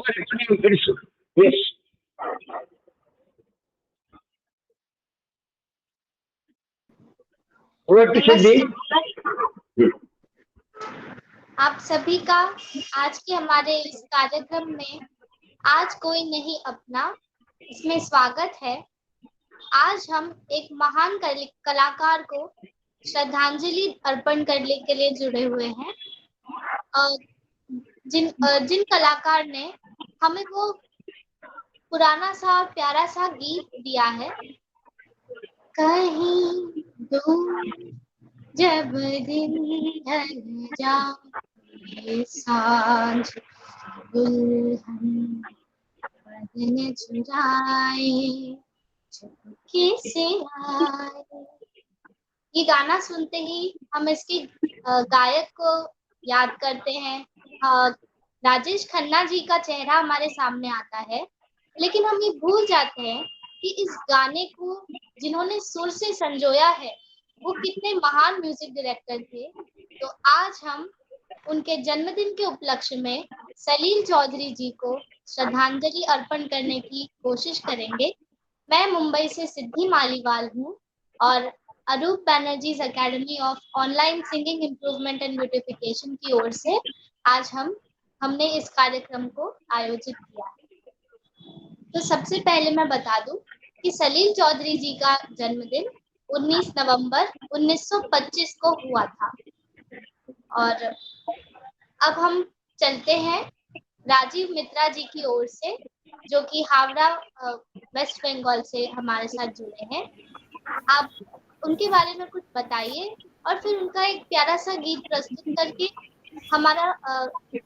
Yes. आप सभी का आज के हमारे इस कार्यक्रम में आज कोई नहीं अपना इसमें स्वागत है। आज हम एक महान कलाकार को श्रद्धांजलि अर्पण करने के लिए जुड़े हुए हैं। जिन कलाकार ने हमें वो पुराना सा प्यारा सा गीत दिया है, कहीं दूर जब दिन ढल जाए सांझ दुल्हन बदन चुराए चुपके से आए। ये गाना सुनते ही हम इसके गायक को याद करते हैं। राजेश खन्ना जी का चेहरा हमारे सामने आता है, लेकिन हम ये भूल जाते हैं कि इस गाने को जिन्होंने सुर से संजोया है वो कितने महान म्यूजिक डायरेक्टर थे। तो आज हम उनके जन्मदिन के उपलक्ष्य में सलील चौधरी जी को श्रद्धांजलि अर्पण करने की कोशिश करेंगे। मैं मुंबई से सिद्धि मालीवाल हूँ और Arup Banerjee's academy of online singing improvement and beautification की ओर से आज हमने इस कार्यक्रम को आयोजित किया है। तो सबसे पहले मैं बता दूं कि सलील चौधरी जी का जन्मदिन 19 नवंबर 1925 को हुआ था। और अब हम चलते हैं राजीव मित्रा जी की ओर से, जो कि हावड़ा वेस्ट बंगाल से हमारे साथ जुड़े हैं। आप उनके बारे में कुछ बताइए और फिर उनका एक प्यारा सा गीत प्रस्तुत करके हमारा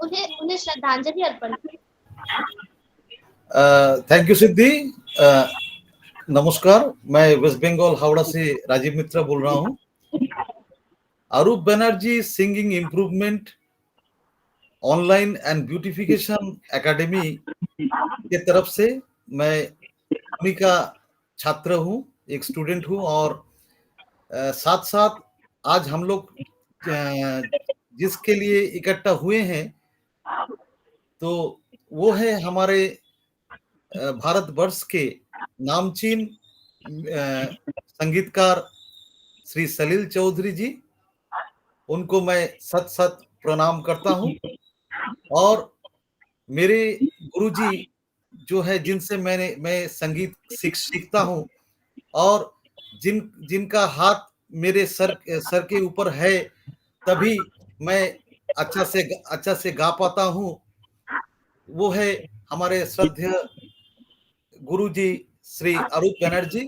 उन्हें श्रद्धांजलि अर्पण करें। थैंक यू सिद्धि। नमस्कार, मैं वेस्ट बंगाल हावड़ा से राजीव मित्रा बोल रहा हूँ। Arup Banerjee singing improvement online and beautification academy के तरफ से मैं उन्हीं का छात्र हूँ, एक स्टूडेंट हूँ। और साथ साथ आज हम लोग जिसके लिए इकट्ठा हुए हैं तो वो है हमारे भारतवर्ष के नामचीन संगीतकार श्री सलील चौधरी जी। उनको मैं सत सत प्रणाम करता हूँ। और मेरे गुरुजी जो है जिनसे मैं संगीत सीखता हूँ और जिनका हाथ मेरे सर के ऊपर है, तभी मैं अच्छा से गा पाता हूँ, वो है हमारे श्रद्धेय गुरुजी श्री अरूप बैनर्जी।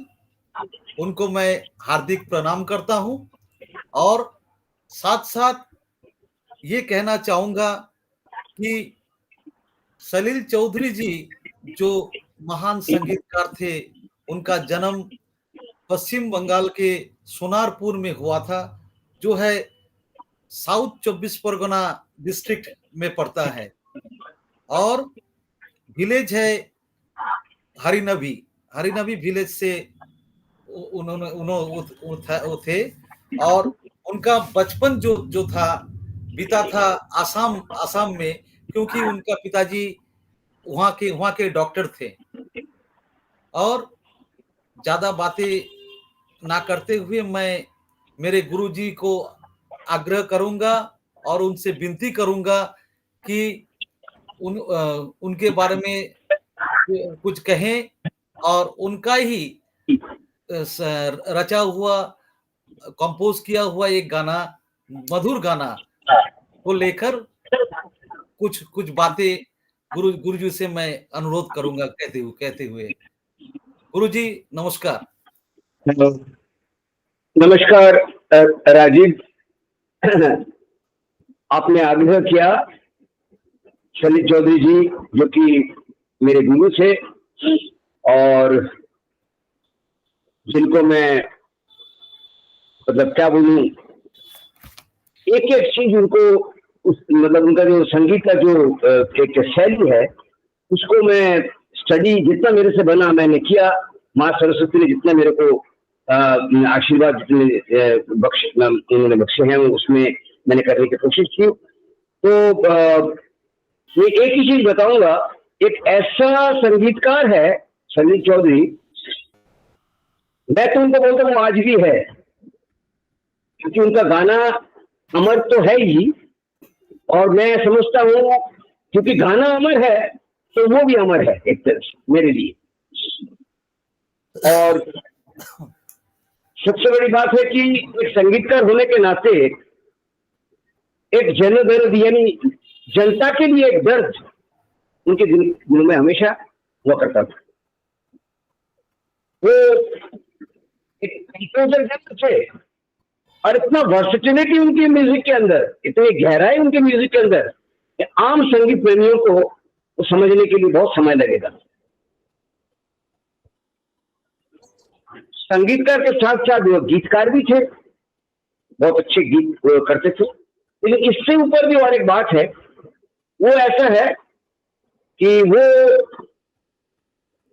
उनको मैं हार्दिक प्रणाम करता हूँ। और साथ साथ ये कहना चाहूंगा कि सलील चौधरी जी जो महान संगीतकार थे, उनका जन्म पश्चिम बंगाल के सोनारपुर में हुआ था, जो है साउथ 24 परगना डिस्ट्रिक्ट में पड़ता है। और विलेज है हरिनवी विलेज से वो थे। और उनका बचपन जो था बीता था आसाम में, क्योंकि उनका पिताजी वहाँ के डॉक्टर थे। और ज्यादा बातें ना करते हुए मैं मेरे गुरुजी को आग्रह करूंगा और उनसे विनती करूंगा कि उनके बारे में कुछ कहें और उनका ही रचा हुआ कंपोज किया हुआ एक गाना, मधुर गाना को लेकर कुछ बातें गुरुजी से मैं अनुरोध करूंगा कहते हुए। गुरुजी नमस्कार। हेलो, नमस्कार राजीव। आपने आग्रह किया सलील चौधरी जी, जो कि मेरे गुरु थे और जिनको मैं मतलब क्या बोलूं, एक एक चीज उनको मतलब उनका जो संगीत का जो एक शैली है उसको मैं स्टडी जितना मेरे से बना मैंने किया। माँ सरस्वती ने जितना मेरे को आशीर्वाद जितने उन्होंने बख्शे हैं उसमें मैंने करने की कोशिश की। तो मैं एक ही चीज बताऊंगा एक ऐसा संगीतकार है सलील चौधरी, मैं तो उनको बोलता हूँ आज भी है, क्योंकि उनका गाना अमर तो है ही, और मैं समझता हूँ क्योंकि गाना अमर है तो वो भी अमर है एक तरह से मेरे लिए। और सबसे बड़ी बात है कि एक संगीतकार होने के नाते एक जनदर्द यानी जनता के लिए एक दर्द उनके दिलों में हमेशा हुआ करता था। वो एक कंपोजर थे और इतना वर्सेटिलिटी उनकी म्यूजिक के अंदर, इतनी गहराई उनके म्यूजिक के अंदर, आम संगीत प्रेमियों को समझने के लिए बहुत समय लगेगा। संगीतकार के साथ साथ वो गीतकार भी थे, बहुत अच्छे गीत करते थे। लेकिन इससे ऊपर भी और एक बात है, वो ऐसा है कि वो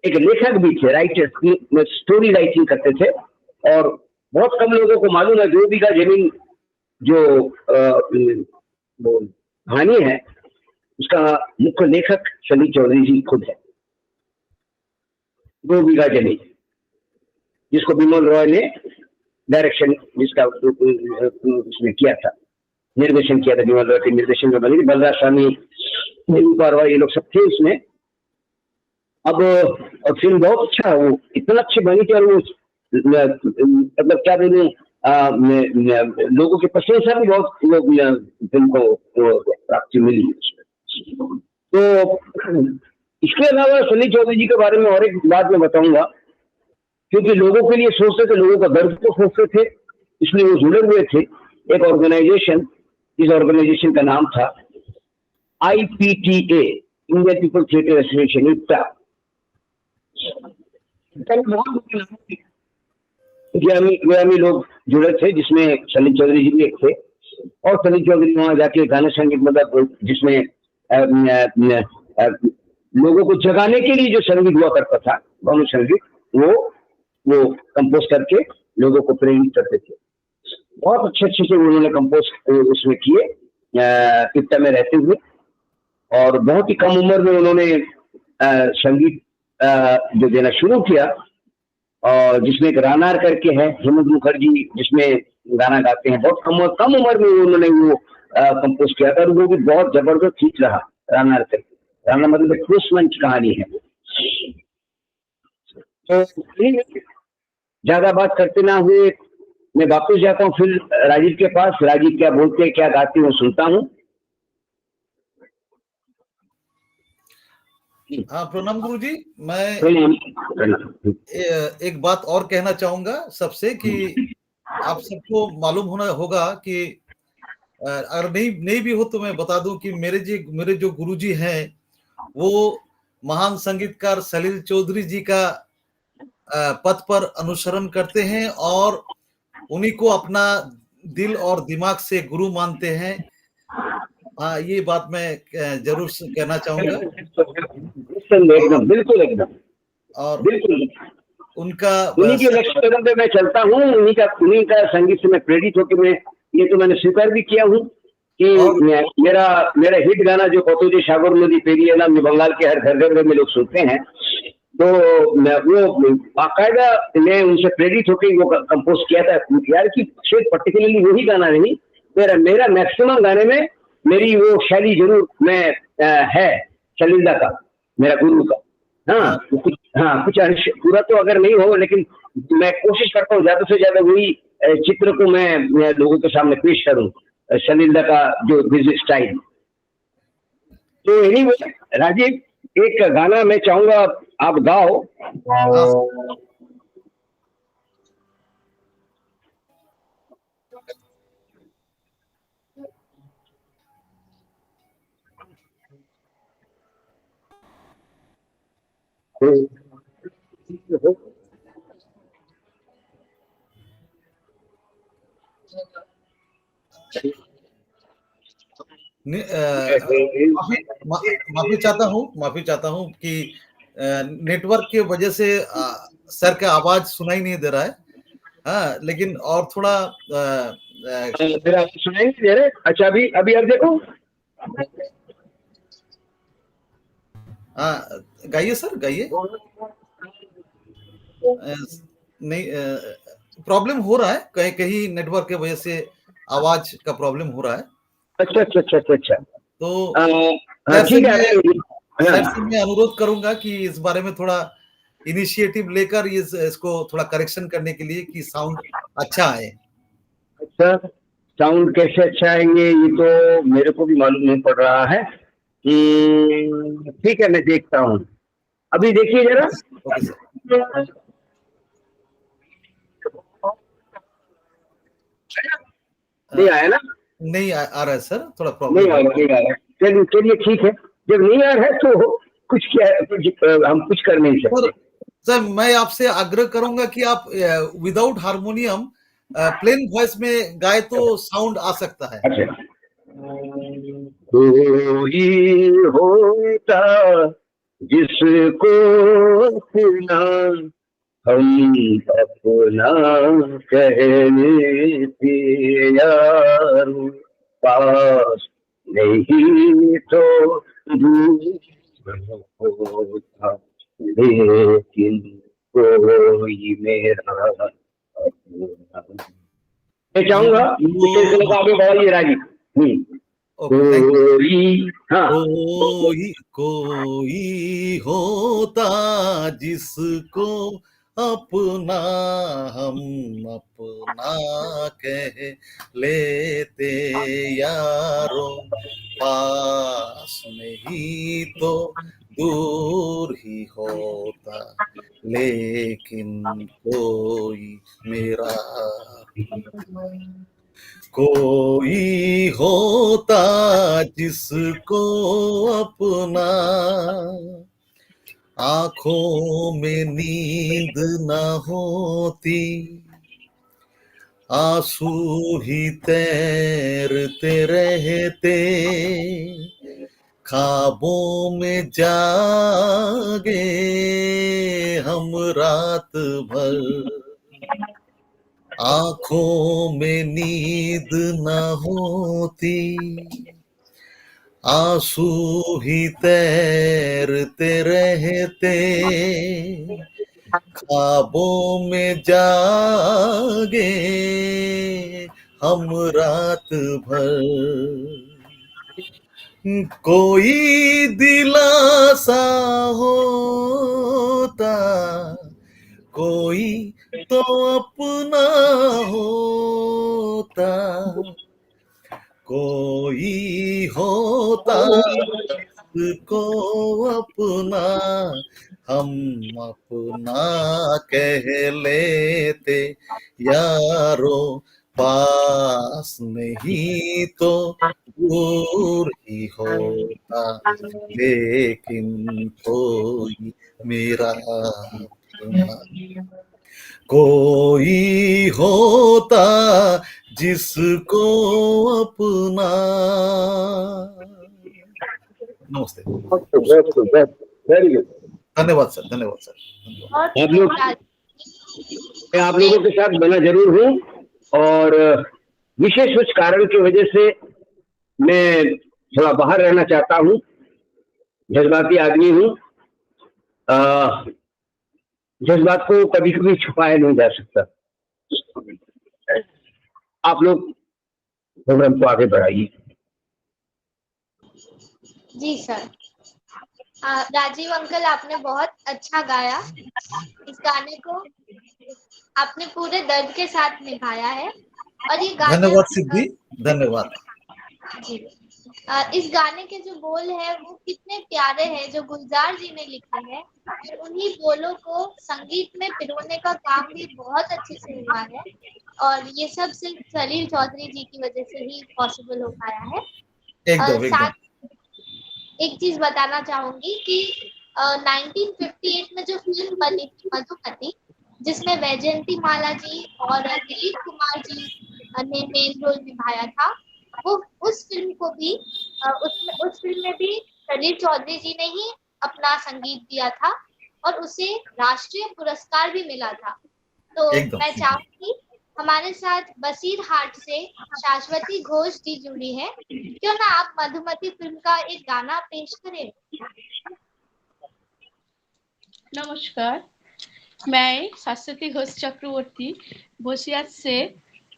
एक लेखक भी थे, राइटर, स्टोरी राइटिंग करते थे। और बहुत कम लोगों को मालूम है 2 बीघा जमीन जो कहानी है उसका मुख्य लेखक सलील चौधरी जी खुद है। 2 बीघा जमीन जिसको बिमल रॉय ने डायरेक्शन जिसका उसने किया था, निर्देशन किया था, बिमल रॉय के निर्देशन में बनी थी, बलराज स्वामी, रॉय, ये लोग सब थे उसमें। अब फिल्म बहुत अच्छा, वो इतना अच्छी बनी थी और वो मतलब क्या बोलूं, लोगों की प्रशंसा भी बहुत फिल्म को प्राप्ति मिली। तो इसके अलावा सलील चौधरी जी के बारे में और एक बात मैं बताऊंगा, क्योंकि लोगों के लिए सोचते थे, लोगों का दर्द को सोचते थे, इसलिए वो जुड़े हुए थे एक ऑर्गेनाइजेशन, इस ऑर्गेनाइजेशन का नाम था IPTA, Indian people theatre association, IPTA. ग्रामी लोग जुड़े थे जिसमें सलील चौधरी जी भी एक थे। और सलील चौधरी वहां जाके गाने संगीत मतलब जिसमें लोगों को जगाने के लिए जो संगीत हुआ करता था, गाने संगीत, वो कंपोज करके लोगों को प्रेरित करते थे। बहुत अच्छे से उन्होंने कंपोज उसमें किए इप्टा में रहते हुए। और बहुत ही कम उम्र में उन्होंने संगीत जो देना शुरू किया, और जिसमें एक रानार करके है, हेमंत मुखर्जी जिसमें गाना गाते हैं, बहुत कम उम्र में उन्होंने वो कंपोज किया था, और वो भी बहुत जबरदस्त हिट रहा रानार करके। रानार मतलब ठोस मंच कहानी है। तो ज्यादा बात करते ना हुए मैं वापस जाता हूँ फिर राजीव के पास। राजीव क्या बोलते हैं, क्या गाते हैं, सुनता हूँ। हाँ, प्रणाम गुरु जी। मैं एक बात और कहना चाहूंगा सबसे कि आप सबको मालूम होना होगा कि अगर नहीं भी हो तो मैं बता दूं कि मेरे जो गुरुजी हैं वो महान संगीतकार सलील चौधरी जी का पथ पर अनुसरण करते हैं और उन्हीं को अपना दिल और दिमाग से गुरु मानते हैं। हाँ, ये बात मैं जरूर कहना चाहूंगा। एकदम बिल्कुल और बिल्कुल उनका उन्हीं के लक्ष्य पे मैं चलता हूँ, उन्हीं का संगीत से मैं प्रेरित होकर मैं ये तो मैंने स्वीकार भी किया हूँ कि मेरा हिट गाना जो कतुजे सागर नदी पेरिये नाम बंगाल के हर घर में लोग सुनते हैं, तो वो बाकायदा मैं उनसे प्रेरित होकर वो कंपोज किया था यार, कि सिर्फ पर्टिकुलरली वही गाना नहीं, मेरा मैक्सिमम गाने में मेरी वो शैली जरूर मैं है सलील का, मेरा गुरु का। हाँ, कुछ पूरा तो अगर नहीं हो, लेकिन मैं कोशिश करता हूँ ज्यादा से ज्यादा वही चित्र को मैं लोगों के सामने पेश करूं, सलील का जो म्यूजिक स्टाइल। तो एनीवे राजीव, एक गाना मैं चाहूंगा आप गाओ। माफी चाहता हूँ कि नेटवर्क की वजह से सर का आवाज सुनाई नहीं दे रहा है। हाँ, लेकिन और थोड़ा मेरा सुनाई नहीं दे रहे। अच्छा, अभी अब देखो। गाइए सर, गाइए। नहीं, प्रॉब्लम हो रहा है, कहीं कहीं नेटवर्क की वजह से आवाज का प्रॉब्लम हो रहा है। अच्छा अच्छा अच्छा अच्छा अच्छा। तो हाँ ठीक है। सर हाँ से मैं अनुरोध करूंगा कि इस बारे में थोड़ा इनिशिएटिव लेकर इसको थोड़ा करेक्शन करने के लिए कि साउंड अच्छा आए। अच्छा, साउंड कैसे अच्छा आएंगे ये तो मेरे को भी मालूम नहीं पड़ रहा है। ठीक है, मैं देखता हूँ। अभी देखिए जरा। Okay sir. नहीं आया ना? नहीं आ रहा है सर, थोड़ा नहीं प्रॉब्लम आ है। रहा, नहीं आ रहा। चलिए चलिए ठीक है, जब नहीं आ रहा है तो कुछ हम कुछ कर नहीं सर, सकते। सर मैं आपसे आग्रह करूंगा कि आप विदाउट हारमोनियम प्लेन वॉइस में गाए तो साउंड आ सकता है। अच्छा। कोई होता जिसको अपना हम अपना कहने थे यारो, पास नहीं तो दूर होता, लेकिन कोई मेरा अपना। मैं चाहूंगा इस सिलसिले को आगे बढ़ाइए राजीव। Okay, thank you. कोई, हाँ कोई कोई होता जिसको अपना हम अपना कह लेते यारो, पास नहीं तो दूर ही होता, लेकिन कोई मेरा कोई होता जिसको अपना आंखों में नींद न होती, आंसू ही तैरते रहते, ख्वाबों में जागे हम रात भर, आंखों में नींद न होती, आंसू ही तैरते रहते, ख्वाबों में जागे हम रात भर, कोई दिलासा होता, कोई तो अपना होता, कोई होता को अपना हम अपना कह लेते यारो, पास नहीं तो दूर ही होता, लेकिन कोई मेरा अपना, कोई होता जिसको अपना। नमस्ते। Very good. धन्यवाद सर, धन्यवाद सर, धन्यवाद। बहुत आप खूब लोग, राजीव। मैं आप लोगों के साथ बना जरूर हूँ, और विशेष कुछ कारण की वजह से मैं थोड़ा बाहर रहना चाहता हूँ। जज्बाती आदमी हूँ। जज्बात को कभी कभी छुपाया नहीं जा सकता। आप लोग प्रोग्राम को आगे बढ़ाइए। जी सर। राजीव अंकल, आपने बहुत अच्छा गाया। इस गाने को आपने पूरे दर्द के साथ निभाया है, और ये गाना धन्यवाद सिद्धि, धन्यवाद। जी, इस गाने के जो बोल है वो कितने प्यारे हैं, जो गुलजार जी ने लिखे हैं, और उन्हीं बोलों को संगीत में पिरोने का काम भी बहुत अच्छे से हुआ है, और ये सब सिर्फ सलील चौधरी जी की वजह से ही पॉसिबल हो पाया है। एकदम एकदम। साथ एक चीज बताना चाहूंगी कि 1958 में जो फिल्म बनी थी मधुमती, जिसमें वैजयंती माला जी और दिलीप कुमार जी ने मेन रोल निभाया था, वो उस फिल्म को भी उस फिल्म में भी सलील चौधरी जी ने ही अपना संगीत दिया था, और उसे राष्ट्रीय पुरस्कार भी मिला था। तो एकदम मैं चाहूंगी, हमारे साथ बसीर हाट से शाश्वती घोष जी जुड़ी है, क्यों ना आप मधुमती फिल्म का एक गाना पेश करें। नमस्कार, मैं शाश्वती घोष चक्रवर्ती बोसियात से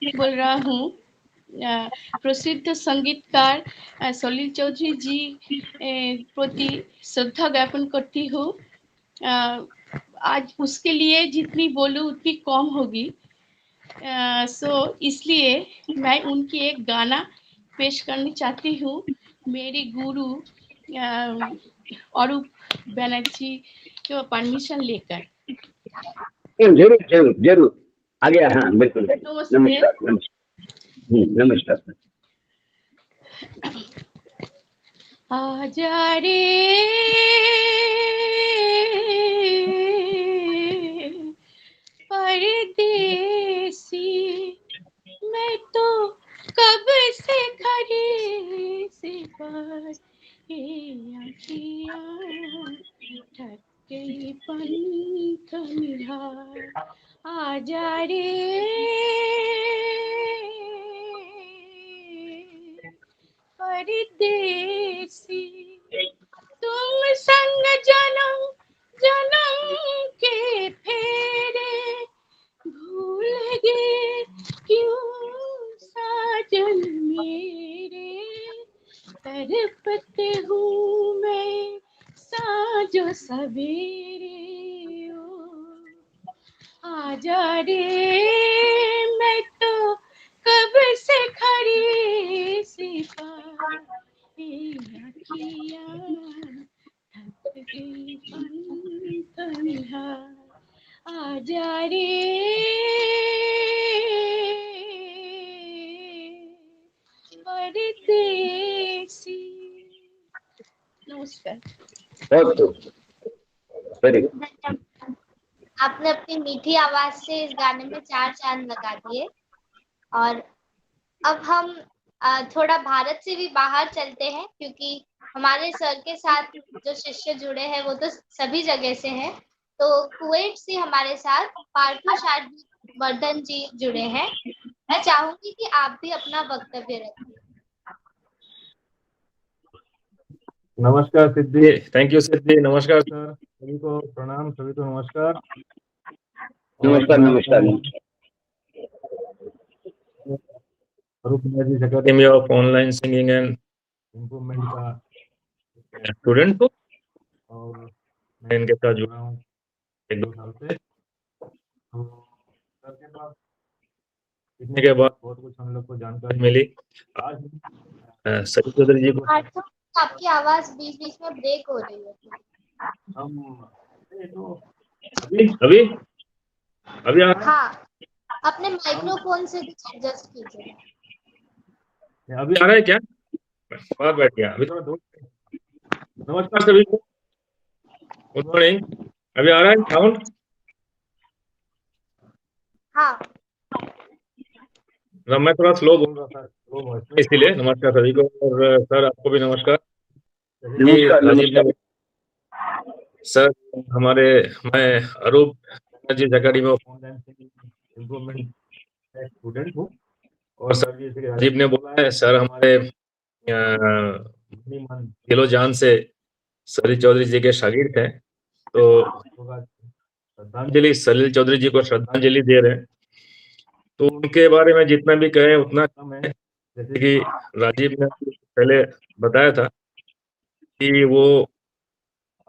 बोल रहा हूँ। प्रसिद्ध संगीतकार सलील चौधरी जी प्रति श्रद्धा ज्ञापन करती हूँ। आज उसके लिए जितनी बोलूँ उतनी कम होगी। इसलिए मैं उनकी एक गाना पेश करनी चाहती हूँ। मेरी गुरु अरूप बनर्जी को परमिशन लेकर। जरूर जरूर जरूर आगे। हाँ बिल्कुल। नमस्ते। नमस्कार नमस्कार। नमस्कार। आजा रे परदेसी, मैं तो कब से घरे से बाहर, आँखियाँ थक गई पंथ निहार। आजा रे परदेसी, तुम संग जन्म जन्म के फेरे भूल गए क्यों साजन मेरे। तड़पते हूँ मैं साजो सवेरे, आजा रे मैं तो कब से खड़ी सी पार, आँखियाँ थक गई पंथ निहार। आजा रे परदेसी। नमस्कार। बहुत वेरी गुड। आपने अपनी मीठी आवाज से इस गाने में 4 चांद लगा दिए। और अब हम थोड़ा भारत से भी बाहर चलते हैं, क्योंकि हमारे सर के साथ जो शिष्य जुड़े हैं वो तो सभी जगह से हैं। तो कुवैत से हमारे साथ पार्थो वर्धन जी जुड़े हैं। मैं चाहूंगी कि आप भी अपना वक्तव्य रखें। नमस्कार सिद्धि, थैंक यू सिद्धि। नमस्कार सर, सभी को प्रणाम, सभी को नमस्कार। नमस्कार नमस्कार। Arup Banerjee academy of online singing and improvement का स्टूडेंट हूँ और मैं इनके साथ जुड़ा हूँ 1-2 साल से। तो सर के पास सीखने के बाद बहुत कुछ हम लोग को जानकारी मिली। आज सलील चौधरी जी को आपकी आवाज बीच बीच में ब्रेक हो रही है। हम तो अभी हाँ, अपने माइक्रोफोन से एडजस्ट कीजिए। अभी आ रहा है क्या? बाहर बैठ गया, अभी थोड़ा दूर। नमस्कार सभी को, गुड मॉर्निंग। अभी आ रहा है साउंड? हाँ। मैं थोड़ा स्लो बोल रहा था, स्लो वॉइस में, इसीलिए नमस्कार सभी को। और सर आपको भी नमस्कार। नमस्कार नमस्कार। सर हमारे, मैं Arup Banerjee academy of online singing improvement student हूँ। और सर जी राजीव ने बोला है, सर हमारे दिलो जान से सलील चौधरी जी के शागिर्द हैं। तो श्रद्धांजलि, सलील चौधरी जी को श्रद्धांजलि दे रहे हैं। तो उनके बारे में जितना भी कहें उतना कम है। जैसे कि राजीव ने पहले बताया था कि वो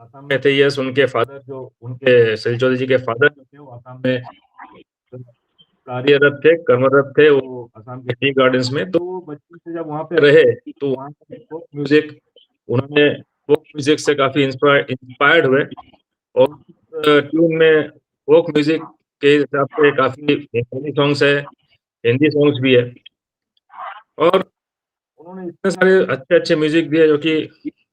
आसाम में थे। यस, उनके फादर जो, उनके सलील चौधरी जी के फादर जो थे वो आसाम में कार्यरत थे, कर्मरत थे, वो आसाम के टी गार्डन्स में। तो वो बचपन से जब वहाँ पे रहे तो वहाँ का फोक म्यूजिक, उन्होंने फोक म्यूजिक से काफी इंस्पायर्ड हुए और ट्यून में फोक म्यूजिक के हिसाब से काफी हिंदी सॉन्ग्स है, हिंदी सॉन्ग्स भी है। और उन्होंने इतने सारे अच्छे म्यूजिक दिए जो कि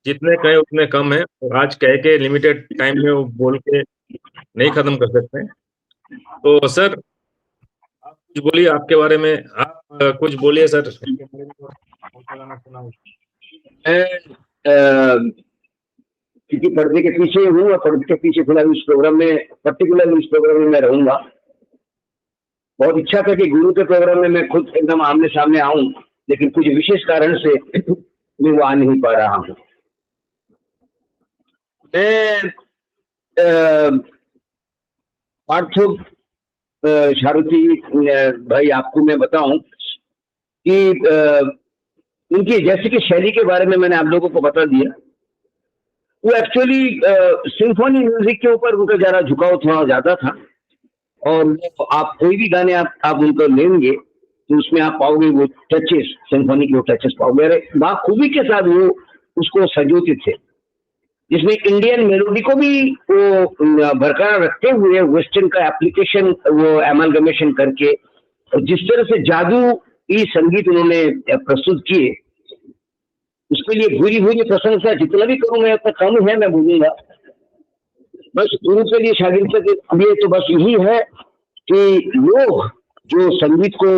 जितने कहे उतने कम है। और आज कह के लिमिटेड टाइम में वो बोल के नहीं खत्म कर सकते। तो सर आप कुछ बोलिए, आपके बारे में आप कुछ बोलिए सर। क्योंकि पर्दे के पीछे हूँ और पर्दे के पीछे फिलहाल इस प्रोग्राम में, पर्टिकुलर इस प्रोग्राम में मैं रहूंगा। बहुत इच्छा था कि गुरु के प्रोग्राम में मैं खुद एकदम आमने सामने आऊं, लेकिन कुछ विशेष कारण से मैं वो आ नहीं पा रहा हूँ। मैं पार्थो शारुति भाई, आपको मैं बताऊं कि उनकी जैसे कि शैली के बारे में मैंने आप लोगों को बता दिया, वो एक्चुअली सिम्फोनी म्यूजिक के ऊपर उनका जरा झुकाव थोड़ा ज्यादा था। और आप कोई भी गाने आप उनको लेंगे तो उसमें आप पाओगे वो टचेस, सिम्फोनी के वो टचेस पाओगे। बाखूबी के साथ वो उसको सजोते थे, जिसमें इंडियन मेलोडी को भी वो बरकरार रखते हुए वेस्टर्न का एप्लीकेशन, वो एमलगमेशन करके, और जिस तरह से जादू ई संगीत उन्होंने प्रस्तुत किए, उसके लिए भूरी भूरी प्रशंसा जितना भी करूंगा उतना कम है, मैं बोलूंगा। बस गुरु के लिए, शागिर्द के लिए तो बस यही है कि लोग जो संगीत को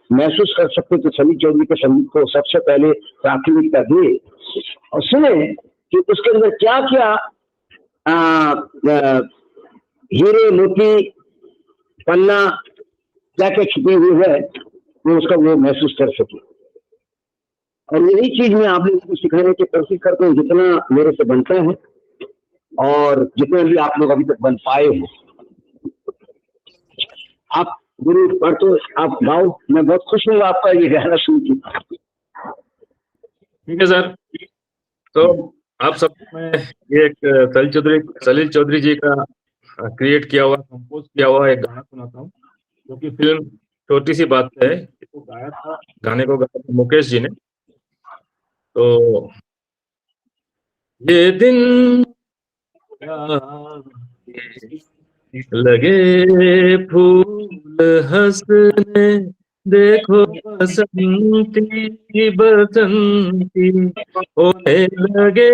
महसूस कर सकते थे, सलील चौधरी के संगीत को सबसे पहले प्राथमिकता दे और सुने कि उसके अंदर क्या क्या हीरे मोती पन्ना क्या क्या छुपे हुए है, वो उसका वो महसूस कर सके। और यही चीज मैं आप लोगों को सिखाने की कोशिश करता हूँ जितना मेरे से बनता है, और जितने भी आप लोग अभी तक बन पाए हो। आप गुरु पर तो आप गाओ, मैं बहुत खुश हूँ आपका ये गाना सुन के। ठीक है सर, तो आप सब मैं ये एक सलील चौधरी जी का क्रिएट किया हुआ, कंपोज किया हुआ एक गाना सुनाता हूँ, क्योंकि फिल्म छोटी सी बात है। इसको गाया था, गाने को गाया था मुकेश जी ने। तो ये दिन लगे फूल हंसने, देखो बसंती बसंती होने लगे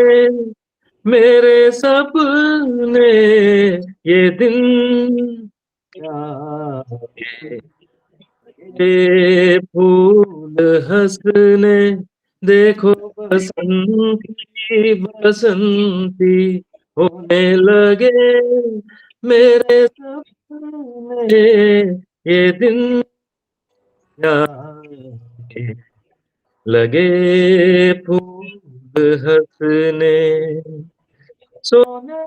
मेरे सपने, ये दिन ये फूल हंसने, देखो बसंती बसंती होने लगे मेरे सपने, ये दिन आके लगे फूल हंसने, सोने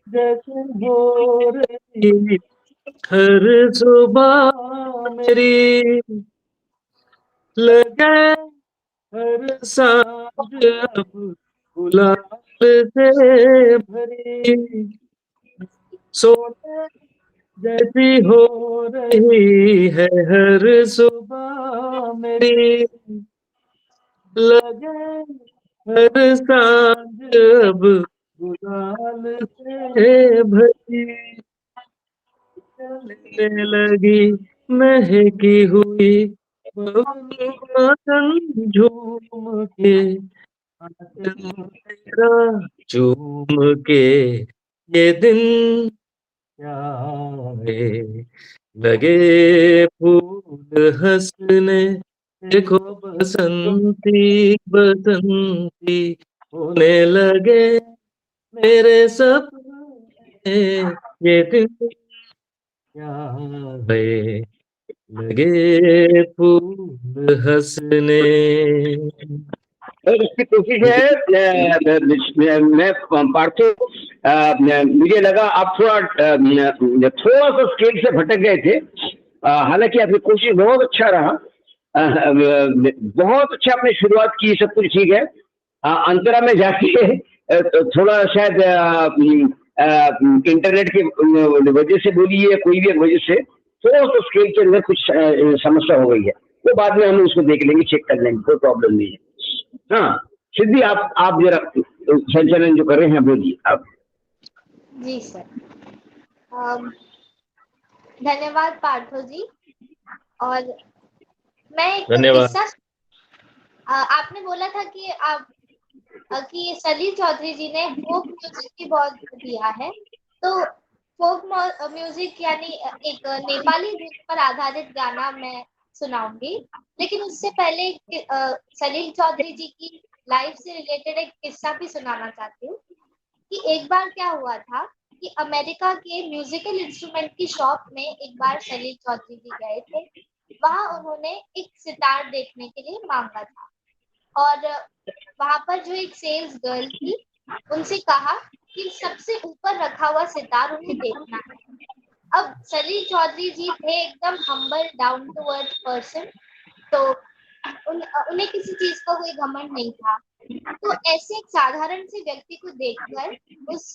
जैसे हो रही हर सुबह मेरी, लगे हर सांझ अब गुलाब से भरी, सोने जैसी हो रही है हर सुबह मेरी, लगे हर सांझ अब गुलाल से भरी, चलने लगी महकी हुई पवन झूम के, तेरा चूम के, ये दिन आए लगे फूल हंसने, देखो बसंती बसंती होने लगे मेरे सपने, ये दिन आए लगे फूल हंसने। इसकी कोशिश है। मैं पार्थो, मुझे लगा आप थोड़ा सा स्केल से भटक गए थे। हालांकि आपकी कोशिश बहुत अच्छा रहा, बहुत अच्छा आपने शुरुआत की, सब कुछ ठीक है। अंतरा में जाके थोड़ा शायद इंटरनेट की वजह से बोली है, कोई भी एक वजह से थोड़ा सा स्केल के अंदर कुछ समस्या हो गई है, वो बाद में हम उसको देख लेंगे, चेक कर लेंगे, कोई प्रॉब्लम नहीं है। हाँ सिद्धि, आप जरा संचालन जो कर रहे हैं बोलिए आप। जी सर, धन्यवाद पार्थो जी। और मैं एक धन्यवाद। किस्सा, आपने बोला था कि कि सलील चौधरी जी ने फोक म्यूजिक भी बहुत दिया है, तो फोक म्यूजिक यानी एक नेपाली गीत पर आधारित गाना मैं सुनाऊंगी। लेकिन उससे पहले सलील चौधरी जी की लाइफ से रिलेटेड एक किस्सा भी सुनाना चाहती हूँ कि एक बार क्या हुआ था कि अमेरिका के म्यूजिकल इंस्ट्रूमेंट की शॉप में एक बार सलील चौधरी जी गए थे। वहां उन्होंने एक सितार देखने के लिए मांगा था, और वहां पर जो एक सेल्स गर्ल थी उनसे कहा कि सबसे ऊपर रखा हुआ सितार उन्हें देखना है। अब सलील चौधरी जी थे एकदम humble down to earth person, तो उन्हें किसी चीज का कोई घमंड नहीं था। तो ऐसे एक साधारण से व्यक्ति को देखकर उस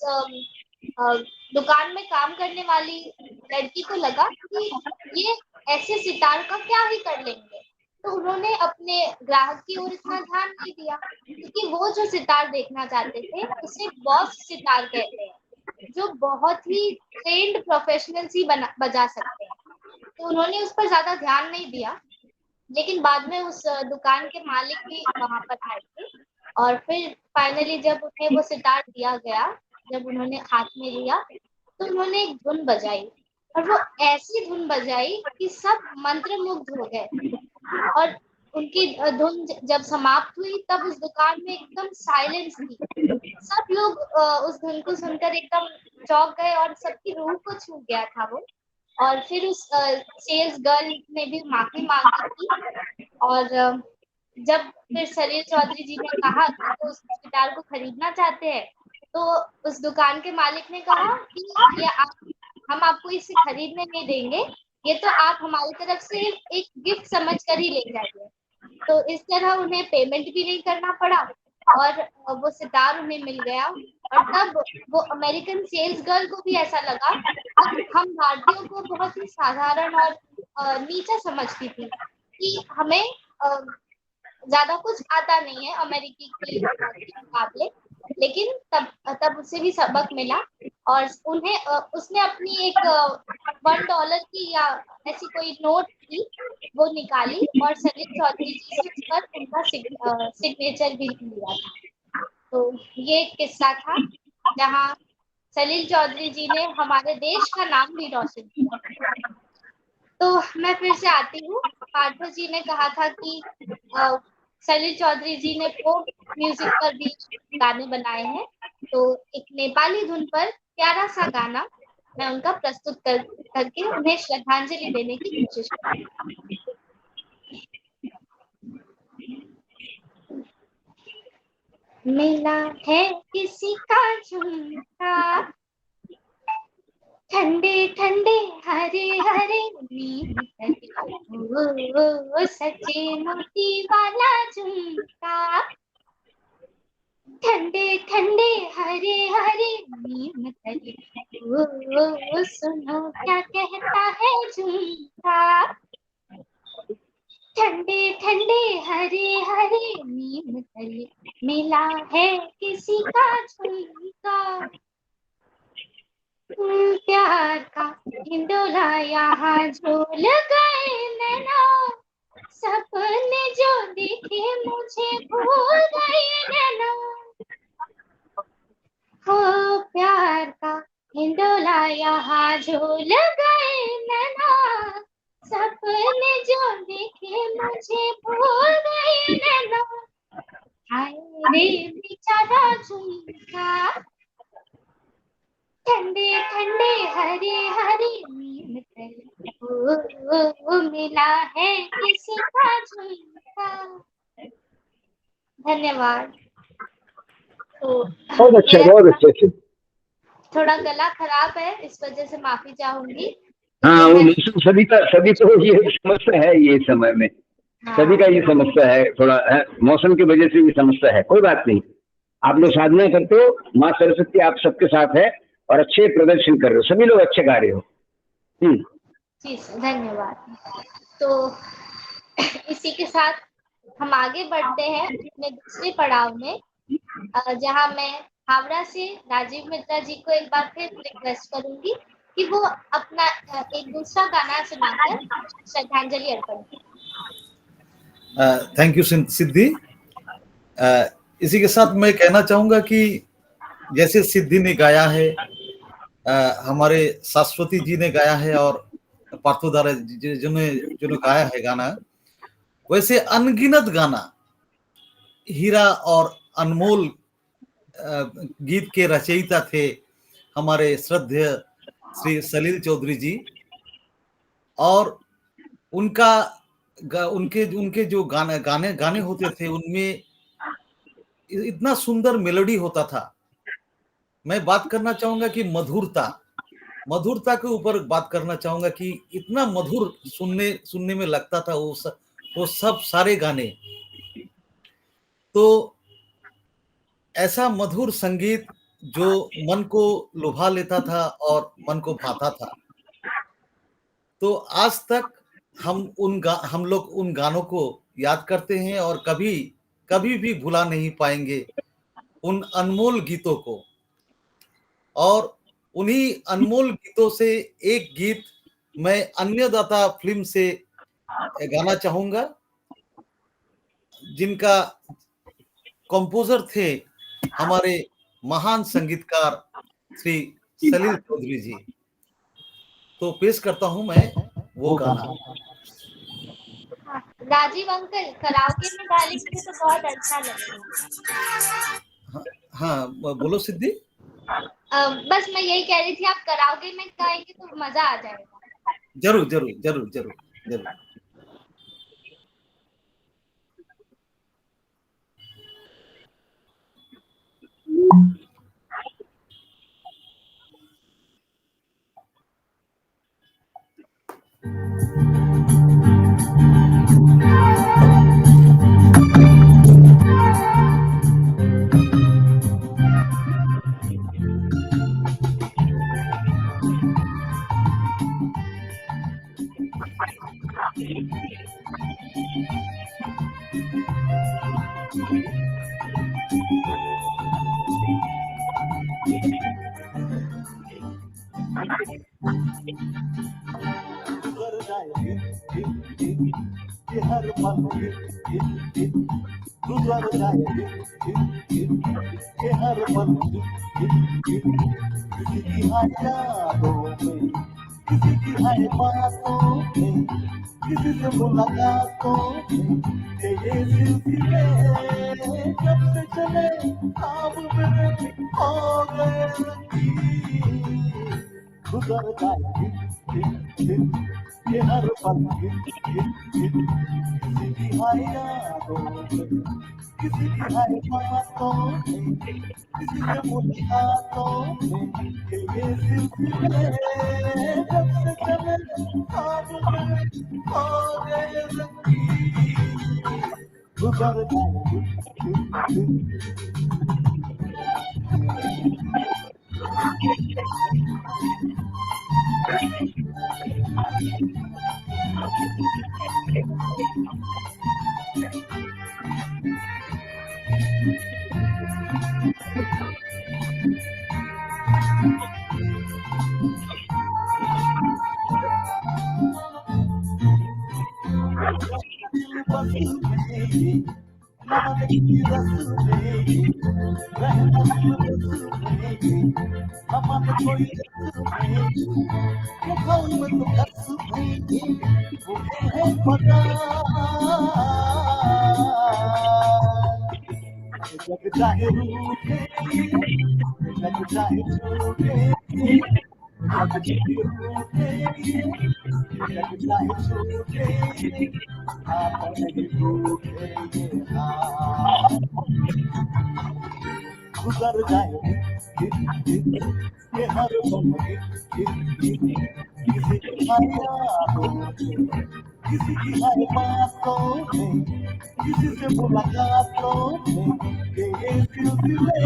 दुकान में काम करने वाली लड़की को लगा कि ये ऐसे सितार का क्या ही कर लेंगे, तो उन्होंने अपने ग्राहक की ओर इतना ध्यान नहीं दिया, क्योंकि वो जो सितार देखना चाहते थे उसे बॉस सितार कहते हैं, जो बहुत ही ट्रेंड प्रोफेशनल्स ही बजा सकते हैं। तो उन्होंने उस पर ज्यादा ध्यान नहीं दिया, लेकिन बाद में उस दुकान के मालिक भी वहां पर आए थे और फिर फाइनली जब उन्हें वो सितार दिया गया, जब उन्होंने हाथ में लिया तो उन्होंने एक धुन बजाई और वो ऐसी धुन बजाई कि सब मंत्रमुग्ध हो गए। और उनकी धुन जब समाप्त हुई तब उस दुकान में एकदम साइलेंस थी। सब लोग उस धुन को सुनकर एकदम चौंक गए और सबकी रूह को छू गया था वो। और फिर उस सेल्स गर्ल ने भी माफी मांगी थी। और जब फिर सलील चौधरी जी ने कहा कि वो उस गिटार को खरीदना चाहते हैं, तो उस दुकान के मालिक ने कहा कि ये हम आपको इसे खरीदने नहीं देंगे, ये तो आप हमारी तरफ से एक गिफ्ट समझ कर ही ले जाइए। तो इस तरह उन्हें पेमेंट भी नहीं करना पड़ा और वो सितार उन्हें मिल गया। और तब वो अमेरिकन सेल्स गर्ल को भी ऐसा लगा, अब हम भारतीयों को बहुत ही साधारण और नीचा समझती थी कि हमें ज्यादा कुछ आता नहीं है अमेरिकी के मुकाबले, लेकिन तब उसे भी सबक मिला और उन्हें उसने अपनी एक $1 की या ऐसी कोई नोट थी वो निकाली और सलील चौधरी जी से उस पर उनका सिग्नेचर भी लिया था। तो ये एक किस्सा था जहाँ सलील चौधरी जी ने हमारे देश का नाम भी रोशन किया। तो मैं फिर से आती हूँ। पार्थो जी ने कहा था कि सलील चौधरी जी ने फोक म्यूजिक पर भी गाने बनाए हैं, तो एक नेपाली धुन पर प्यारा सा गाना मैं उनका प्रस्तुत करके उन्हें श्रद्धांजलि देने की कोशिश करूँगी। मिला है किसी का झुमका, ठंडे ठंडे हरे हरे नीम सच्चे मोती वाला झुमका, ठंडे ठंडे हरे हरे नीम तले, सुनो क्या कहता है झुमका, ठंडे ठंडे हरे हरे नीम तले मिला है किसी का झुमका, प्यार का हिंडोला यहाँ झूल गए नैना, सपने जो देखे मुझे भूल गए नैना, हो प्यार का हिंडोला यहाँ झूल गए नैना, सपने जो देखे मुझे भूल गए नैना, हाय रे बेचारा झुमका, ठंडे ठंडे हरे हरे नीम तले, ओ मिला है किसी का झुमका। धन्यवाद। तो बहुत अच्छे। थोड़ा गला खराब है, इस वजह से माफी चाहूंगी। हाँ, वो सभी तो ये समस्या है, ये समय में सभी का ये समस्या है, थोड़ा मौसम की वजह से भी समस्या है। कोई बात नहीं, आप लोग साधना करते हो, माँ सरस्वती आप सबके साथ है और अच्छे प्रदर्शन कर रहे हो, सभी लोग अच्छे गा रहे हो। जी धन्यवाद। तो इसी के साथ हम आगे बढ़ते हैं अपने दूसरे पड़ाव में, जहां मैं हावड़ा से राजीव मित्रा जी को एक बार फिर रिक्वेस्ट करूंगी कि वो अपना एक दूसरा गाना सुनाकर श्रद्धांजलि अर्पण करें। थैंक यू सिद्धि। इसी के साथ मैं कहना चाहूंगा कि जैसे सिद्धि ने गाया है, हमारे सरस्वती जी ने गाया है और पार्थोदारा जिन्होंने गाया है गाना, वैसे अनगिनत गाना हीरा और अनमोल गीत के रचयिता थे हमारे श्रद्धेय श्री सलील चौधरी जी। और उनके जो गाने होते थे, उनमें इतना सुंदर मेलोडी होता था मैं बात करना चाहूंगा कि मधुरता के ऊपर बात करना चाहूंगा कि इतना मधुर सुनने में लगता था वो सब सारे गाने। तो ऐसा मधुर संगीत जो मन को लुभा लेता था और मन को भाता था। तो आज तक हम लोग उन गानों को याद करते हैं और कभी भी भुला नहीं पाएंगे उन अनमोल गीतों को। और उन्हीं अनमोल गीतों से एक गीत मैं अन्नदाता फिल्म से गाना चाहूंगा, जिनका कंपोजर थे हमारे महान संगीतकार श्री सलील चौधरी जी। तो पेश करता हूं मैं वो गाना। राजीव अंकल कराओके में गा लेंगे तो बहुत अच्छा लगेगा। हाँ बोलो सिद्धि। बस मैं यही कह रही थी, आप कराओके में गाएंगे तो मजा आ जाएगा। जरूर जरूर जरूर जरूर जरूर। हर पल गुजर जाए के हर पल किसी की है यादों में, किसी की है बातों में, किसी से मुलाकातों में, ये सिलसिले जब से चले ख्वाब मेरे हो गए रंगीन। गुजर जाए ये हर पल किसी की है यादों में, किसी की है बातों में, किसी से मुलाकातों में, ये सिलसिले जब से चले ख्वाब मेरे हो गए रंगीन। गुजर जाए जग चाहे रूठे, जग चाहे छूटे, जग चाहे रूठे, जग चाहे छूटे, आप नहीं रूठे ये हाथ। गुजर जाए ये हर पल किसी की है यादों में, किसी की है बातों में, किसी से मुलाकातों में, ये सिलसिले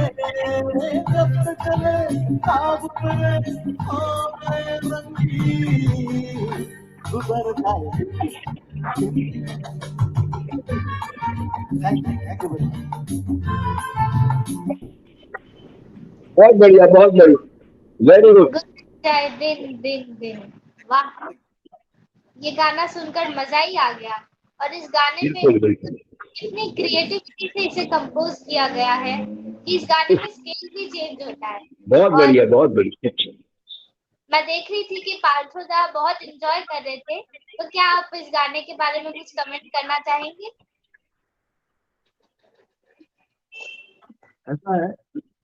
जब से चले ख्वाब मेरे हो गए रंगीन। गुजर जाए बहुत बढ़िया, बहुत बढ़िया, वेरी गुड। गुजर दिन दिन दिन, वाह, ये गाना सुनकर मजा ही आ गया। और इस गाने में इतनी क्रिएटिविटी से इसे कंपोज किया गया है कि इस गाने में स्केल भी चेंज होता है। बहुत बढ़िया, बहुत बढ़िया। मैं देख रही थी कि पार्थोदा बहुत एंजॉय कर रहे थे, तो क्या आप इस गाने के बारे में कुछ कमेंट करना चाहेंगे? ऐसा है,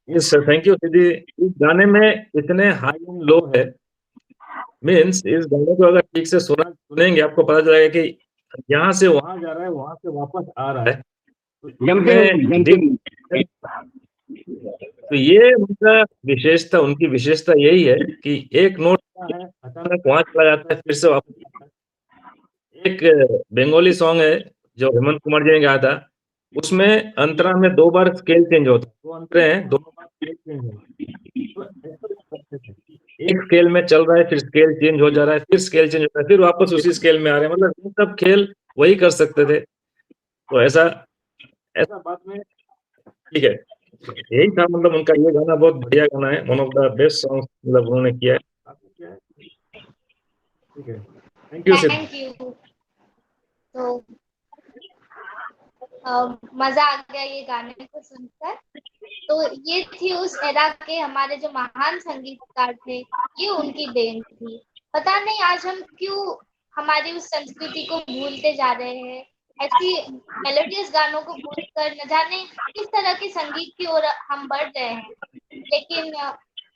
यस थैंक यू दीदी। इस गाने में इतने हाई एंड लो है, मीन्स इस गाने को अगर ठीक से सुनेंगे आपको पता चलेगा कि यहाँ से वहां जा रहा है, वहां से वापस आ रहा है। तो ये उनकी विशेषता यही है कि एक नोट है अचानक वहां चला जाता है, फिर से वापस आता है। एक बंगाली सॉन्ग है जो हेमंत कुमार जी ने गाया था, उसमें अंतरा में 2 बार स्केल चेंज होता है, 2 अंतरे हैं, दोनों बार स्केल चेंज होता है। तो ऐसा वो करते थे, एक स्केल में चल रहा है, फिर स्केल चेंज हो जा रहा है, फिर स्केल चेंज हो रहा है, फिर वापस उसी स्केल में आ रहे हैं, मतलब ये सब खेल वही कर सकते थे। तो ऐसा बात में ठीक है, यही था, मतलब उनका ये गाना बहुत बढ़िया गाना है, one of the best song मतलब उन्होंने किया है। ठीक है, थैंक यू सिद्ध। Thank you. तो मजा आ गया ये गाने को सुनकर। तो ये थी उस एरा के हमारे जो महान संगीतकार थे, ये उनकी देन थी। पता नहीं आज हम क्यों हमारी उस संस्कृति को भूलते जा रहे हैं, ऐसी मेलोडियस गानों को भूलकर न जाने किस तरह के संगीत की ओर हम बढ़ रहे हैं। लेकिन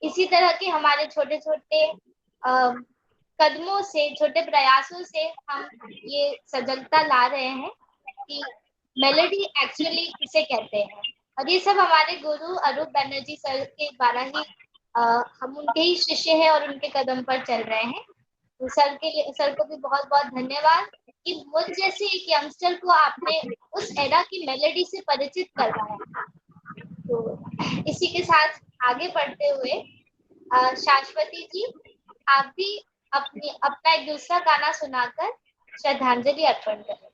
इसी तरह के हमारे छोटे छोटे कदमों से, छोटे प्रयासों से हम ये सजगता ला रहे हैं कि मेलोडी एक्चुअली किसे कहते हैं। और ये सब हमारे गुरु अरूप बनर्जी सर के द्वारा ही हम उनके ही शिष्य हैं और उनके कदम पर चल रहे हैं। तो सर को भी बहुत बहुत धन्यवाद कि मुझ जैसे एक यंगस्टर को आपने उस एरा की मेलोडी से परिचित करवाया। तो इसी के साथ आगे बढ़ते हुए शाश्वती जी, आप भी अपना एक दूसरा गाना सुनाकर श्रद्धांजलि अर्पण करें।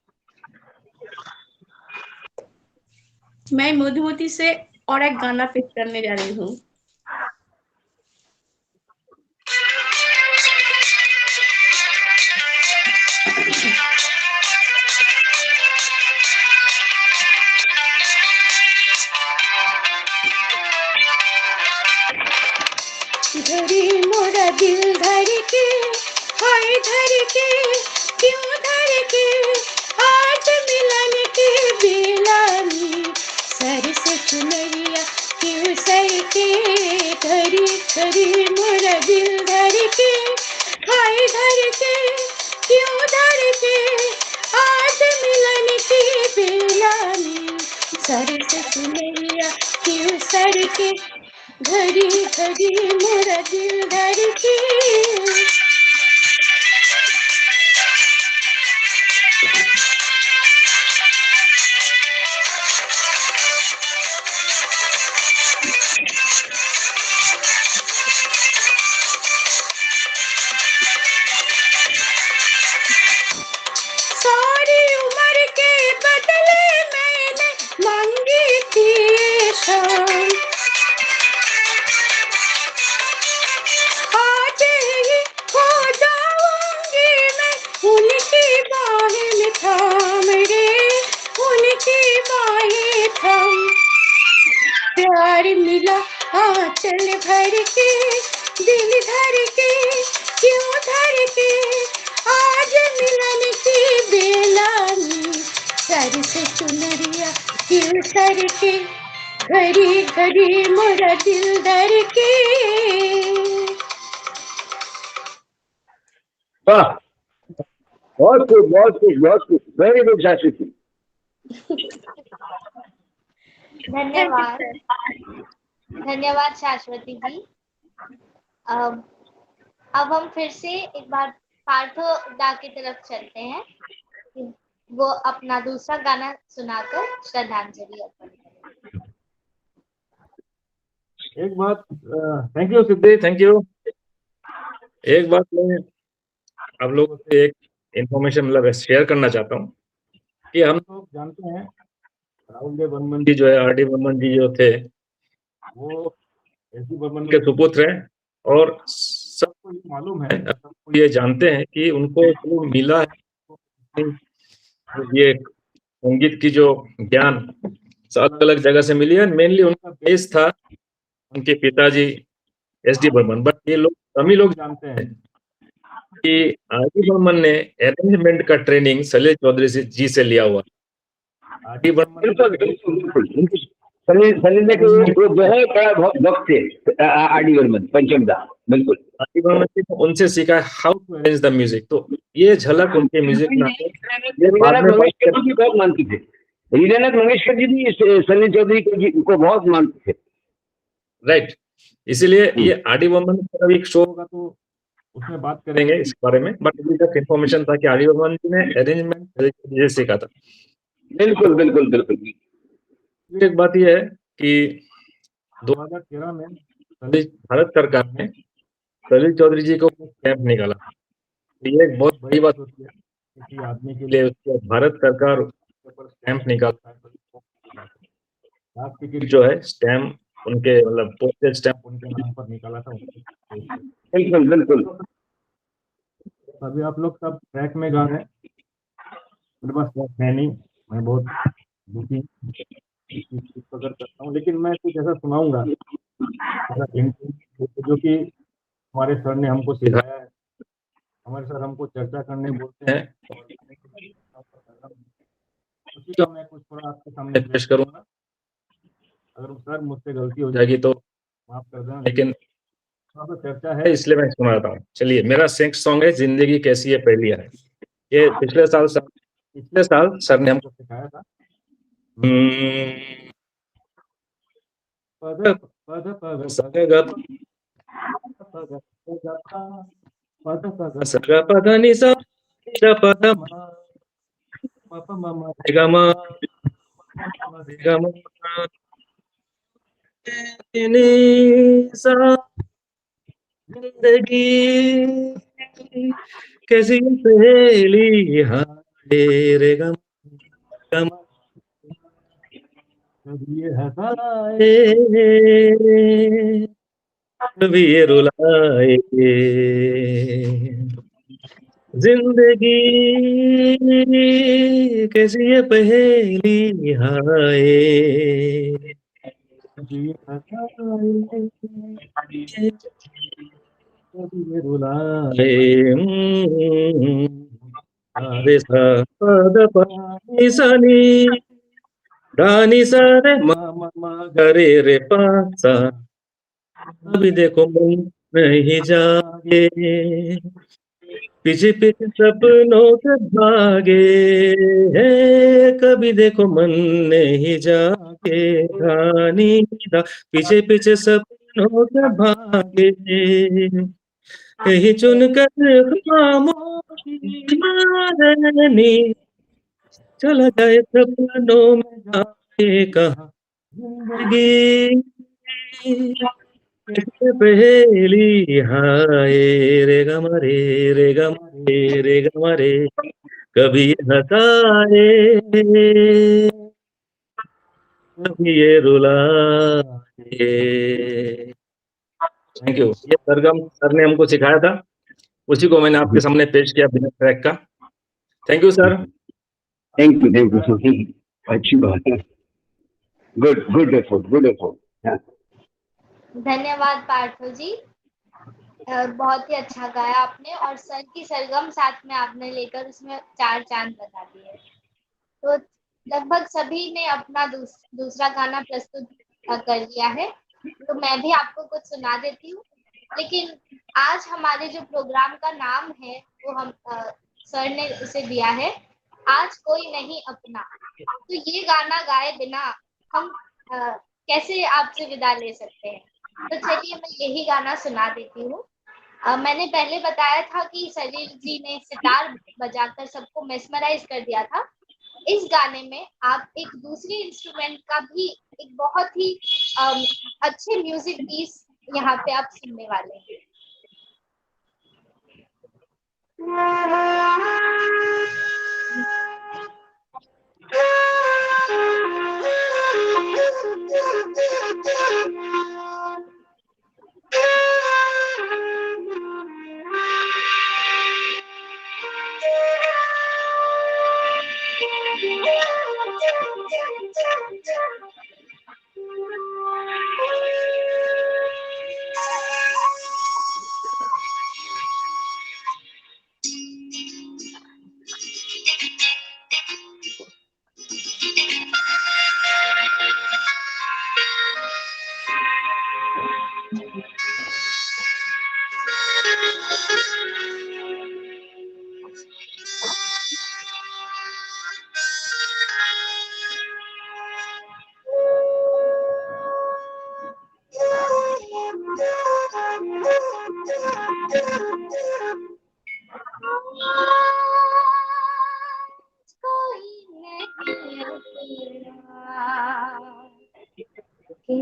मैं मधुमती से और एक गाना पेश करने जा रही हूँ। धरी मोरा दिल धर के, हाय धर के, क्यों धर के, आज मिलन के बेला में सर से चुनरिया क्यों सर के, धरी धरी मोरा दिल धर के, हाय धर के, क्यों धर के, आज मिलन के बेला में सर से चुनरिया क्यों सर के, घड़ी घड़ी मोरा दिल धर के। सारी उम्र के बदले मैंने मांगी थी शाम, आज ही खो जाऊंगी मैं उनकी बाहें में थाम रे, उनकी बाहें थाम। प्यार मिला आंचल भर के, दिल धर के, क्यों धर के, आज मिलन की बेला में सर से चुनरिया क्यों सर के, घड़ी घड़ी मोरा दिल धर के। वाह, बहुत खूब, बहुत खूब, बहुत खूब, वेरी गुड शाश्वती। धन्यवाद, धन्यवाद शाश्वती जी। अब हम फिर से एक बार पार्थो दा की तरफ चलते हैं, वो अपना दूसरा गाना सुनाकर श्रद्धांजलि अर्पण करें। एक बात, thank you Siddhi, thank you. एक बात मैं आप लोगों से एक इंफॉर्मेशन मतलब शेयर करना चाहता हूँ कि हम लोग जानते हैं राहुल देव बर्मन जी जो है, आर डी बर्मन जी जो थे, वो एस डी बर्मन के सुपुत्र हैं, और सबको ये मालूम है, सबको ये जानते हैं कि उनको जो मिला है ये संगीत की जो ज्ञान अलग अलग जगह से मिली है। मेनली उनका बेस था उनके पिताजी एस डी बर्मन, बट ये लोग कम ही लोग जानते हैं कि आर डी बर्मन ने अरेंजमेंट का ट्रेनिंग सलील चौधरी जी से लिया हुआ। आर डी बर्मन सलील ने वो बहुत बड़ा भक्त थे आर डी बर्मन, पंचमदा, बिल्कुल। आर डी बर्मन जी ने उनसे सीखा how to arrange the music. तो ये झलक उनके म्यूजिक में मंगेशकर जी भी बहुत मानते थे, हीरानाथ मंगेशकर जी भी सलील चौधरी को बहुत मानते थे। राइट। इसीलिए ये आरडी बर्मन का एक शो होगा तो उसमें बात करेंगे इस बारे में, बट अभी तक इन्फॉर्मेशन था कि आरडी बर्मन जी ने अरेंजमेंट ये सीखा था। बिल्कुल बिल्कुल बिल्कुल। एक बात यह है कि 2013 में भारत सरकार ने सलील चौधरी जी को स्टैंप निकाला। ये एक बहुत बड़ी बात होती है किसी आदमी के लिए, उसके भारत सरकार उसके ऊपर स्टैंप निकालता है। डाक टिकट जो है स्टैम्प उनके मतलब पोस्टेज स्टैम्प उनके नाम पर निकाला था। बिल्कुल बिल्कुल। अभी आप लोग सब ट्रैक में गा रहे हैं, मेरे पास ट्रैक है नहीं, मैं बहुत दुखी पकड़ करता हूँ, लेकिन मैं कुछ ऐसा सुनाऊंगा जो कि हमारे सर ने हमको सिखाया है। हमारे सर हमको चर्चा करने बोलते हैं, उसी का मैं कुछ थोड़ा आपके सामने पेश करूंगा। अगर सर मुझसे गलती हो जाएगी तो माफ कर देना, लेकिन तो चर्चा है इसलिए मैं सुनाता हूँ। चलिए, मेरा नेक्स्ट सॉन्ग है जिंदगी कैसी है पहली है। ये पिछले साल सर ने हमको सिखाया था। पद पद पद सग ग पद पद सग पद नि सा पद म प म म रे ग म रे ग म नि सा। जिंदगी कैसी पहेली हाय रे गम गम कभी ये हंसाए कभी ये रुलाए। जिंदगी कैसी ये पहेली हाय कभी ये हंसाए कभी ये रुलाए। रे सा पद पानी सनी दानी सा रे मा मा मा ग रे पा सा। अभी देखो मन नहीं जागे पीछे पीछे सपनों के भागे है। कभी देखो मन नहीं जागे रानी दा पीछे पीछे सपनों के भागे यही चुनकर खामोशी रानी चला जाए सपनों में जाए कहाँ। जिंदगी कैसे पहेली हाय रे गमरे रे गमरे रे गमरे कभी ये हंसाए कभी ये रुलाए। Thank you. ये सरगम सर ने हमको सिखाया था, उसी को मैंने आपके सामने पेश किया बिना ट्रैक का। Thank you sir. Thank you. अच्छी बात है। Good good effort. धन्यवाद पार्थो जी। बहुत ही अच्छा गाया आपने और सर की सरगम साथ में आपने लेकर उसमें 4 चांद लगा दिए। तो लगभग सभी ने अपना दूसरा गाना प्रस्तुत कर लिया है, तो मैं भी आपको कुछ सुना देती हूँ। लेकिन आज हमारे जो प्रोग्राम का नाम है वो हम सर ने उसे दिया है आज कोई नहीं अपना। तो ये गाना गाए बिना हम कैसे आपसे विदा ले सकते हैं। तो चलिए मैं यही गाना सुना देती हूँ। मैंने पहले बताया था कि सलील जी ने सितार बजाकर सबको मेस्मराइज कर दिया था। इस गाने में आप एक दूसरी इंस्ट्रूमेंट का भी एक बहुत ही अच्छे म्यूजिक पीस यहाँ पे आप सुनने वाले हैं।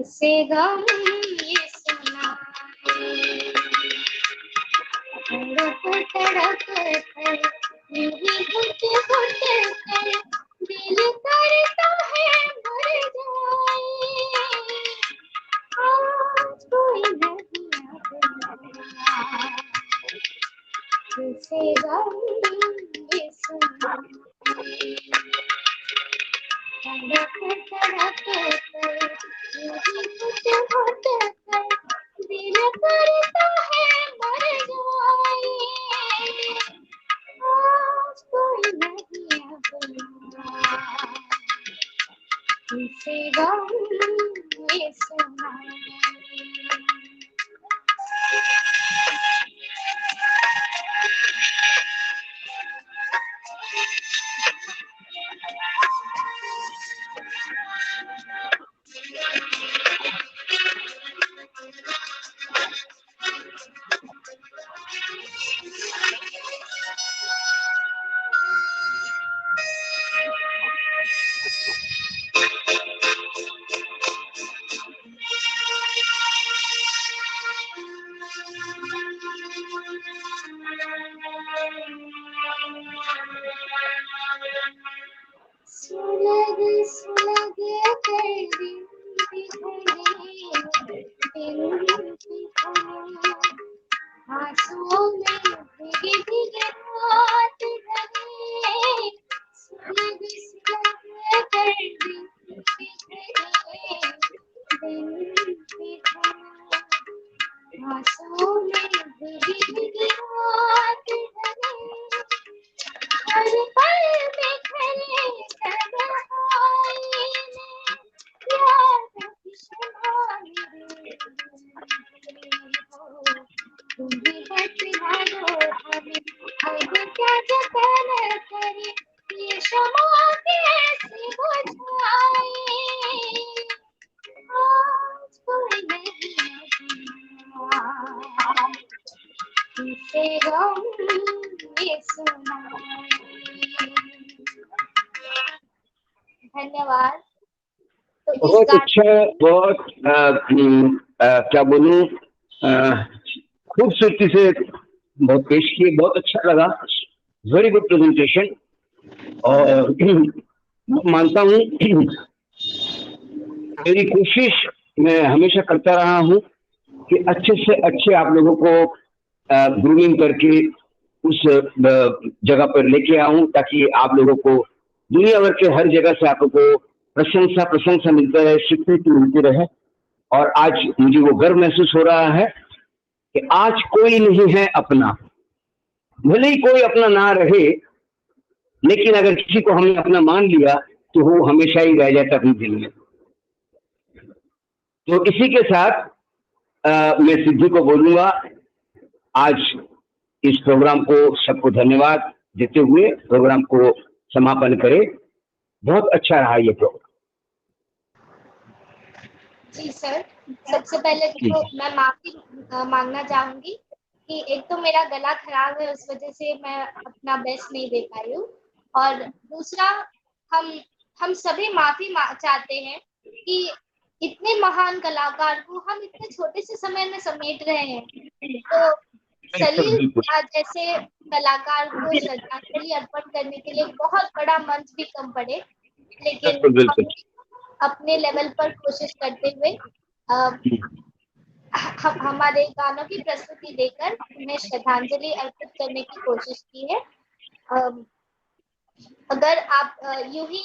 किसे गम ये सुनाए, तड़प तड़प कर यूं ही घुट घुट कर दिल करता है मर जाए, आज कोई नहीं अपना, किसे गम ये सुनाए, तड़प तड़प कर यूं ही घुट घुट कर दिल करता है मर जाए, आज कोई नहीं अपना, किसे गम ये सुनाए। सुलग सुलग कर दिन बिखरे, दिन बिखरे, आंसुओं में भीगे भीगे हाथ ढले, सुलग सुलग कर दिन बिखरे, दिन बिखरे, आंसुओं में भीगे भीगे हाथ ढले, हर पल बिखरे तन्हाई में, याद की शम्मा मेरे हो, तुम भी बता दो हमें अब क्या जतन करे, ये शम्मा कैसे बुझाए, आज कोई नहीं अपना, किसे गम ये सुनाए। धन्यवाद। तो इस बहुत गाने अच्छा, बहुत क्या बोलूं, खूबसूरती से बहुत पेश किए, बहुत अच्छा लगा, वेरी गुड प्रेजेंटेशन। और मानता हूँ मेरी कोशिश मैं हमेशा करता रहा हूँ कि अच्छे से अच्छे आप लोगों को ग्रूमिंग करके उस जगह पर लेके आऊं, ताकि आप लोगों को दुनिया भर के हर जगह से आप लोगों को प्रशंसा मिलता रहे, स्वीकृति मिलती रहे। और आज मुझे वो गर्व महसूस हो रहा है कि आज कोई नहीं है अपना, भले ही कोई अपना ना रहे, लेकिन अगर किसी को हमने अपना मान लिया तो वो हमेशा ही रह जाता अपने दिल में। तो इसी के साथ मैं सिद्धि को बोलूंगा, आज इस प्रोग्राम को सबको धन्यवाद देते हुए प्रोग्राम को समापन करें। बहुत अच्छा रहा ये प्रोग्राम। जी सर, सबसे पहले तो मैं माफी मांगना चाहूंगी कि एक तो मेरा गला खराब है, उस वजह से मैं अपना बेस्ट नहीं दे पाई हूँ, और दूसरा हम सभी माफी चाहते हैं कि इतने महान कलाकार को हम इतने छोटे से समय में समेट रहे हैं। तो सलील जैसे कलाकार को श्रद्धांजलि अर्पण करने के लिए बहुत बड़ा मंच भी कम पड़े, लेकिन अपने लेवल पर कोशिश करते हुए हमारे गानों की प्रस्तुति देकर उन्हें श्रद्धांजलि अर्पित करने की कोशिश की है। अगर आप यूं ही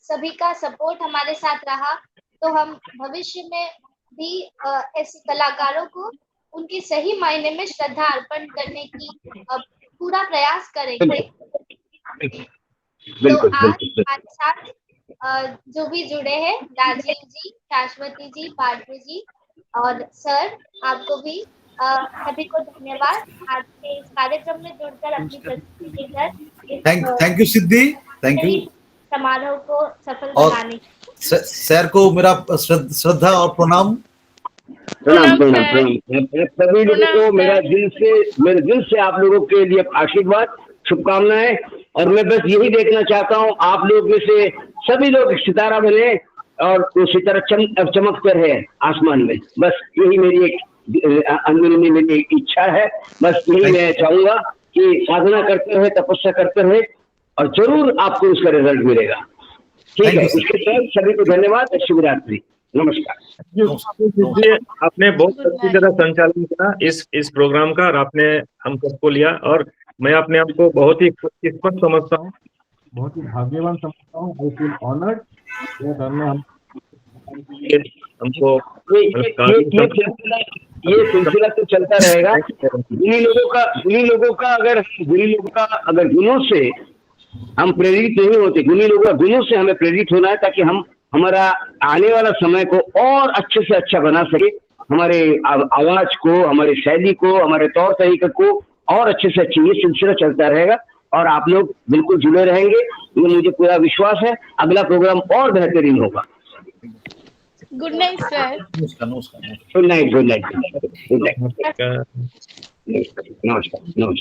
सभी का सपोर्ट हमारे साथ रहा तो हम भविष्य में भी ऐसे कलाकारों को उनके सही मायने में श्रद्धा अर्पण करने की पूरा प्रयास करेंगे। तो आज हमारे साथ जो भी जुड़े हैं, राजीव जी, शाश्वती जी, पार्थू जी और सर, आपको भी सभी को धन्यवाद आज के इस कार्यक्रम में जुड़कर अपनी प्रस्तुति देकर। Thank you Siddhi, thank you. समारोह को सफल बनाने सर को मेरा श्रद्धा और प्रणाम। प्रणाम प्रणाम प्रणाम सभी लोगों को मेरे दिल से आप लोगों के लिए आशीर्वाद, शुभकामनाएं। और मैं बस यही देखना चाहता हूँ आप लोग में से सभी लोग सितारा बने और उसी तरह चमकते रहे आसमान में। बस यही मेरी एक अंदरूनी मेरी एक इच्छा है। बस यही मैं चाहूंगा कि साधना करते रहे, तपस्या करते रहे, और जरूर आपको उसका रिजल्ट मिलेगा। ठीक Thank है, you, sir. इसके साथ सभी को धन्यवाद। शुभ रात्रि, नमस्कार। आपने बहुत अच्छी तरह संचालन किया इस प्रोग्राम का, और आपने हम सबको लिया, और मैं अपने आप को बहुत ही खुशकिस्मत समझता हूँ, बहुत ही भाग्यवान समझता हूँ। आई फील ऑनर्ड हमको ये सिलसिला तो चलता रहेगा। उन्हीं लोगों का अगर गुणों से हम प्रेरित नहीं होते, उन्हीं लोगों का गुणों से हमें प्रेरित होना है, ताकि हम हमारा आने वाला समय को और अच्छे से अच्छा बना सके, हमारे आवाज को, हमारी शैली को, हमारे तौर तरीके को और अच्छे से अच्छे। ये सिलसिला चलता रहेगा और आप लोग बिल्कुल जुड़े रहेंगे, ये मुझे पूरा विश्वास है। अगला प्रोग्राम और बेहतरीन होगा। Good night sir. नमस्कार। Good night. नमस्कार।